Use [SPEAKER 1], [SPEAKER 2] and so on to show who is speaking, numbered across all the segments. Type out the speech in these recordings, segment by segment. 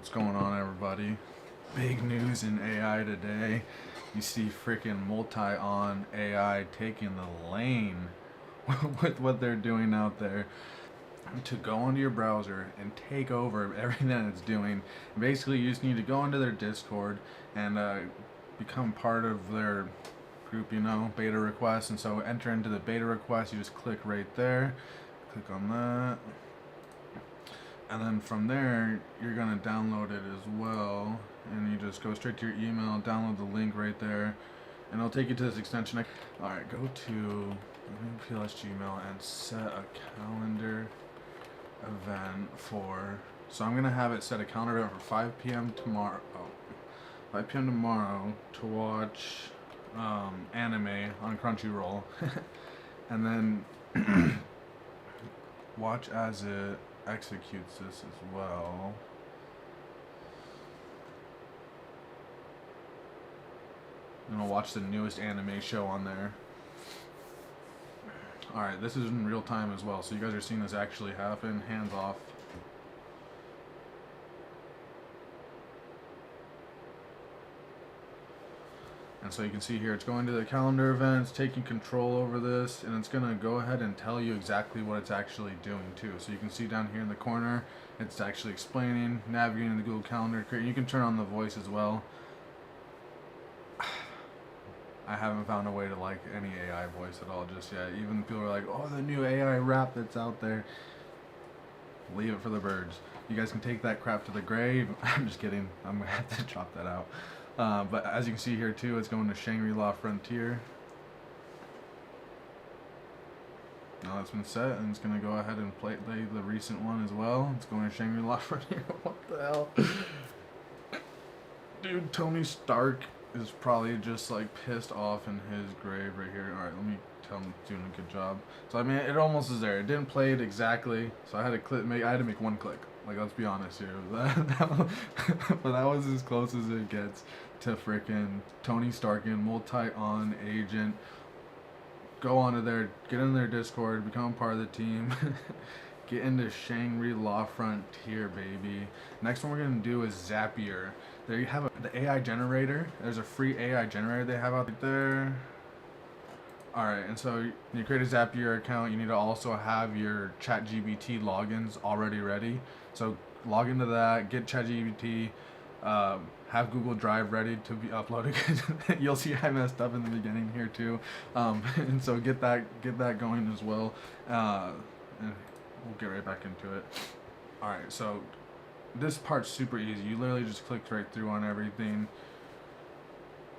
[SPEAKER 1] What's going on, everybody? Big news in AI today. You see freaking Multion AI taking the lane with what they're doing out there to go into your browser and take over everything that it's doing. Basically, you just need to go into their Discord and become part of their group, beta request. And so enter into the beta request. You just click right there. Click on that. And then from there, you're going to download it as well. And you just go straight to your email, download the link right there. And it'll take you to this extension. Alright, go to Millennial PLS Gmail and set a calendar event for... So I'm going to have it set a calendar event for 5 p.m. tomorrow. 5 p.m. tomorrow to watch anime on Crunchyroll. And then watch as it executes this as well. And I'll watch the newest anime show on there. Alright, this is in real time as well, so you guys are seeing this actually happen. Hands off. And so you can see here, it's going to the calendar event, it's taking control over this, and it's going to go ahead and tell you exactly what it's actually doing too. So you can see down here in the corner, it's actually explaining, navigating the Google Calendar. You can turn on the voice as well. I haven't found a way to like any AI voice at all just yet. Even people are like, oh, the new AI rap that's out there. Leave it for the birds. You guys can take that crap to the grave. I'm just kidding. I'm going to have to chop that out. But as you can see here too, it's going to Shangri-La Frontier. Now that's been set, and it's going to go ahead and play the recent one as well. It's going to Shangri-La Frontier. What the hell? Dude, Tony Stark is probably just like pissed off in his grave right here. Alright, let me tell him he's doing a good job. So I mean, it almost is there. It didn't play it exactly, so I had to make one click. Like, let's be honest here. But that was as close as it gets to freaking Tony Stark and Multion agent. Go onto there, get in their Discord, become part of the team. Get into Shangri-La Frontier, baby. Next one we're going to do is Zapier. There you have the AI generator. There's a free AI generator they have out there. Alright, and so you create a Zapier account. You need to also have your ChatGPT logins already ready. So log into that, get ChatGPT, have Google Drive ready to be uploaded. You'll see I messed up in the beginning here too. And so get that going as well. And we'll get right back into it. Alright, so this part's super easy. You literally just clicked right through on everything.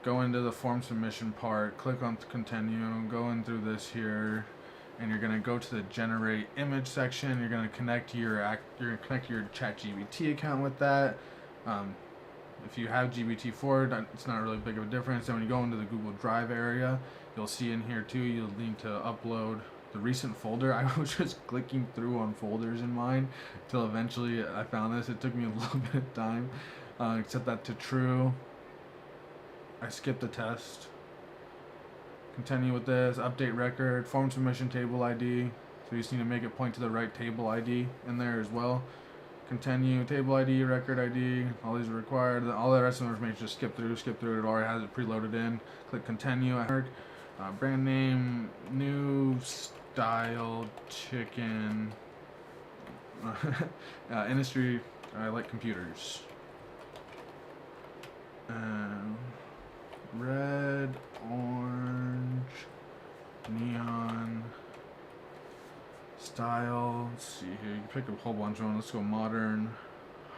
[SPEAKER 1] Go into the form submission part, click on continue, go in through this here, and you're gonna go to the generate image section. You're gonna connect your ChatGPT account with that. If you have GPT-4, it's not really big of a difference. And when you go into the Google Drive area, you'll see in here too, you'll need to upload the recent folder. I was just clicking through on folders in mine until eventually I found this. It took me a little bit of time. Set that to true. I skipped the test. Continue with this. Update record. Form submission table ID. So you just need to make it point to the right table ID in there as well. Continue. Table ID, record ID. All these are required. All the rest of the information just skip through. It already has it preloaded in. Click continue. Brand name, new style chicken. Industry, I like computers. Red, orange, neon, style. Let's see here. You can pick a whole bunch of them. Let's go modern,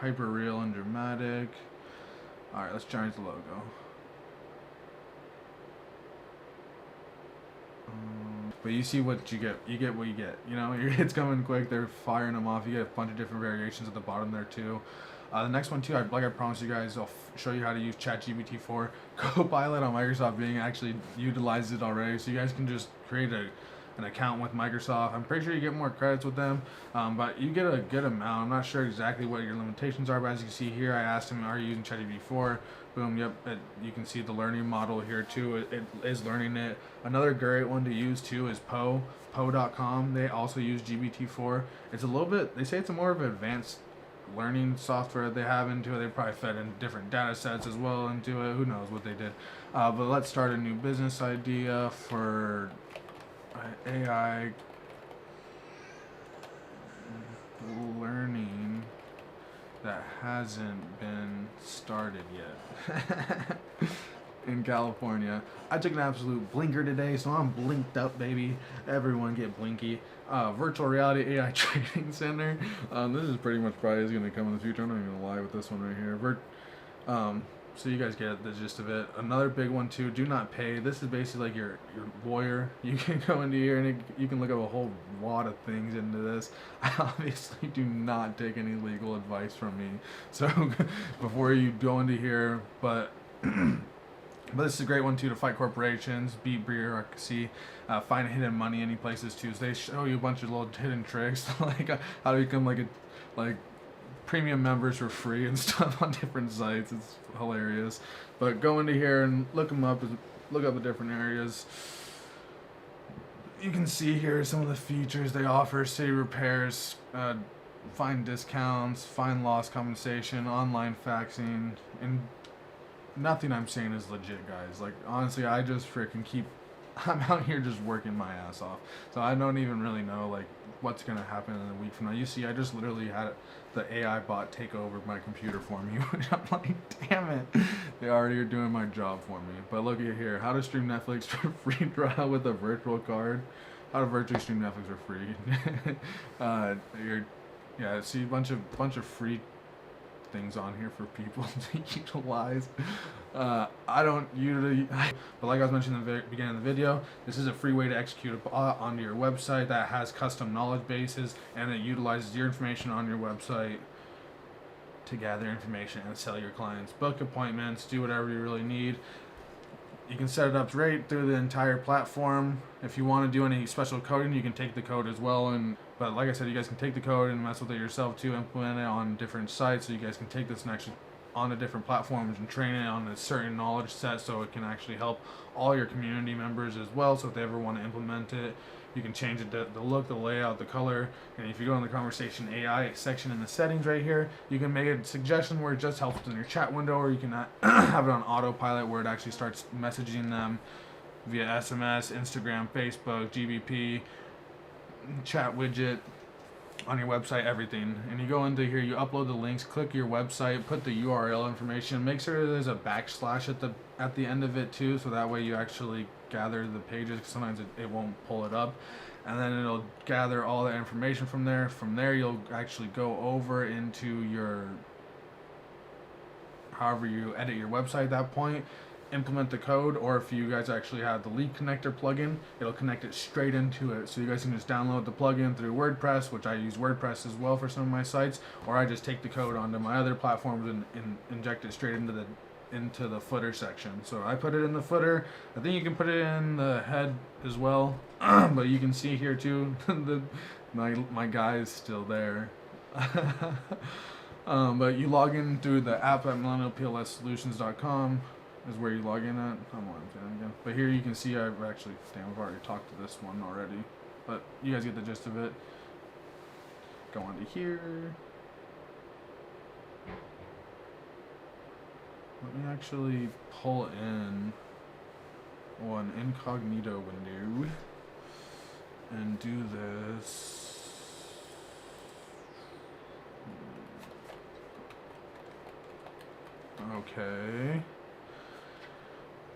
[SPEAKER 1] hyper real, and dramatic. Alright, let's change the logo. But you see what you get. You get what you get. It's coming quick. They're firing them off. You get a bunch of different variations at the bottom there too. The next one too, like I promised you guys, I'll show you how to use ChatGPT 4. Copilot on Microsoft Bing actually utilizes it already, so you guys can just create an account with Microsoft. I'm pretty sure you get more credits with them, but you get a good amount. I'm not sure exactly what your limitations are, but as you can see here, I asked him, are you using ChatGPT 4? Boom, yep, you can see the learning model here too. It is learning it. Another great one to use too is Poe.com. They also use GPT-4. It's a little bit, they say it's a more of an advanced learning software they have into it. They probably fed in different data sets as well into it. Who knows what they did. But let's start a new business idea for AI learning that hasn't been started yet. In California. I took an absolute blinker today, so I'm blinked up, baby. Everyone get blinky. Virtual reality AI training center. This is pretty much probably is going to come in the future. I'm not even going to lie with this one right here. So you guys get the gist of it. Another big one too, DoNotPay. This is basically like your lawyer. You can go into here and you can look up a whole lot of things into this. I obviously do not take any legal advice from me, so before you go into here, but this is a great one too, to fight corporations, beat bureaucracy, find hidden money any places too. So they show you a bunch of little hidden tricks, like how to become like premium members for free and stuff on different sites. It's hilarious. But go into here and look them up. Look up the different areas. You can see here some of the features they offer: city repairs, find discounts, find loss compensation, online faxing, and nothing I'm saying is legit, guys. Like, honestly, I just freaking I'm out here just working my ass off. So I don't even really know, like, what's going to happen in a week from now. You see, I just literally had the AI bot take over my computer for me. I'm like, damn it. They already are doing my job for me. But look at here. How to stream Netflix for free trial with a virtual card. How to virtually stream Netflix for free. Yeah, see, a bunch of free things on here for people to utilize. I don't usually, but like I was mentioning in the beginning of the video, this is a free way to execute a bot onto your website that has custom knowledge bases, and it utilizes your information on your website to gather information and sell your clients, book appointments, do whatever you really need. You can set it up right through the entire platform. If you want to do any special coding, you can take the code as well. But like I said, you guys can take the code and mess with it yourself too, implement it on different sites, so you guys can take this and actually on the different platforms and train it on a certain knowledge set, so it can actually help all your community members as well. So if they ever want to implement it, you can change it, the look, the layout, the color. And if you go in the conversation AI section in the settings right here, you can make a suggestion where it just helps in your chat window, or you can have it on autopilot where it actually starts messaging them via SMS, Instagram, Facebook, GBP, chat widget, on your website, everything. And you go into here, you upload the links, click your website, put the URL information, make sure there's a backslash at the end of it too, so that way you actually gather the pages, because sometimes it won't pull it up, and then it'll gather all the information from there. From there, you'll actually go over into your, however you edit your website at that point, implement the code, or if you guys actually have the lead connector plugin, it'll connect it straight into it. So you guys can just download the plugin through WordPress, which I use WordPress as well for some of my sites, or I just take the code onto my other platforms and inject it straight into the footer section. So I put it in the footer. I think you can put it in the head as well, but you can see here too, my guy is still there. But you log in through the app at millennialplssolutions.com is where you log in at. I'm on again. But here you can see I've already talked to this one already. But you guys get the gist of it. Go on to here. Let me actually pull in an incognito window and do this. Okay.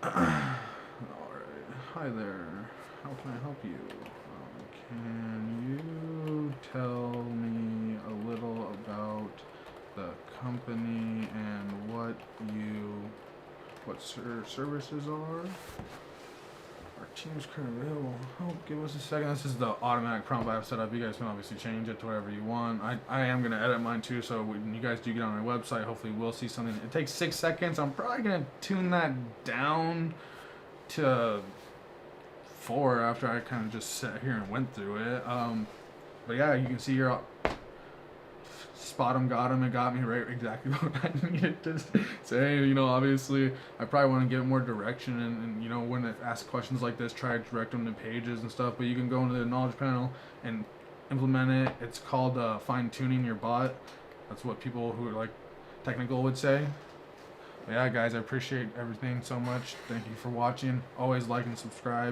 [SPEAKER 1] Alright. Hi there. How can I help you? Can you tell me a little about the company and what services are? Our team's currently available. Oh, give us a second. This is the automatic prompt I have set up. You guys can obviously change it to whatever you want. I am going to edit mine too, so when you guys do get on my website, hopefully we'll see something. It takes 6 seconds. I'm probably going to tune that down to 4 after I kind of just sat here and went through it. But yeah, you can see here, spot him, got him. It got me right exactly what I needed to say. You know, obviously, I probably want to get more direction, and you know, when I ask questions like this, try to direct them to pages and stuff. But you can go into the knowledge panel and implement it. It's called fine tuning your bot. That's what people who are like technical would say. But yeah, guys, I appreciate everything so much. Thank you for watching. Always like and subscribe.